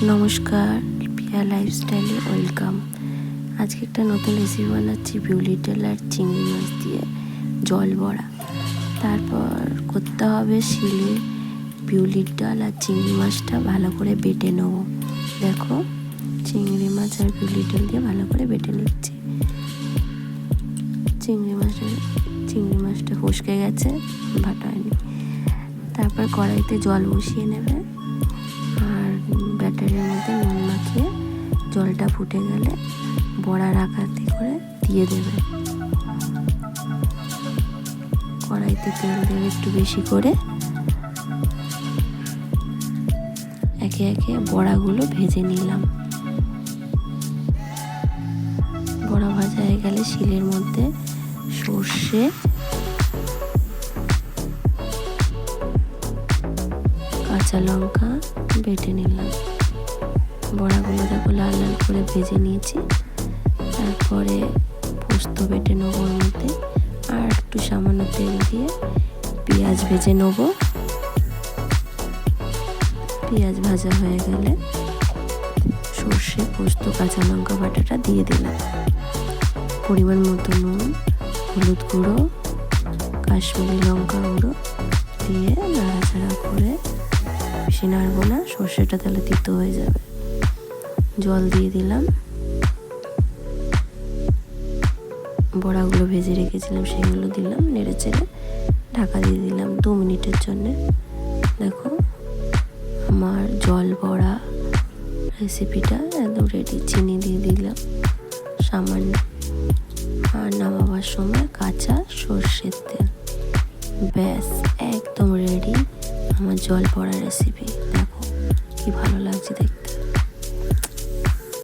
নমস্কার, পিয়া লাইফস্টাইলে ওয়েলকাম। আজকে একটা নতুন রেসিপি বানাচ্ছি বিউলির ডাল আর চিংড়ি মাছ দিয়ে জল বড়া। তারপর করতে হবে শিলে বিউলির ডাল আর চিংড়ি মাছটা ভালো করে বেটে নেব। দেখো, চিংড়ি মাছ আর বিউলির ডাল দিয়ে ভালো করে বেটে নিচ্ছি। চিংড়ি মাছটা ফসকে গেছে, বাটা হয়নি। তারপর কড়াইতে জল বসিয়ে নেবে আর ব্যাটারের মধ্যে নুন মাখিয়ে জলটা ফুটে গেলে বড়ার আকারে করে দিয়ে দেবে। কড়াইতে তেল দেবে একটু বেশি করে, একে একে বড়াগুলো ভেজে নিলাম। বড়া ভাজা হয়ে গেলে শিলের মধ্যে সর্ষে, কাঁচা লঙ্কা বেটে নিলাম। বড়াগুলো দেখো লাল লাল করে ভেজে নিয়েছি। তারপরে পোস্ত বেটে নেবো ওর মধ্যে, আর একটু সামান্য তেল দিয়ে পেঁয়াজ ভেজে নেবো। পেঁয়াজ ভাজা হয়ে গেলে সর্ষে, পোস্ত, কাঁচা লঙ্কা বাটাটা দিয়ে দিলাম। পরিমাণ মতো নুন, হলুদ গুঁড়ো, কাশ্মীরি লঙ্কা গুঁড়ো দিয়ে নাড়াচাড়া করে, বেশি নাড়বো না, সর্ষেটা তাহলে তিতো হয়ে যাবে। জল দিয়ে দিলাম। বড়াগুলো ভেজে রেখেছিলাম সেগুলো দিলাম, নেড়ে চেড়ে ঢাকা দিয়ে দিলাম 2 মিনিটের জন্যে। দেখো, আমার জল বড়া রেসিপিটা একদম রেডি। চিনি দিয়ে দিলাম সামান্য, আর নামাবার সময় কাঁচা সর্ষের তেল। ব্যাস, একদম রেডি আমার জল বড়া রেসিপি। দেখো কি ভালো লাগছে দেখতে।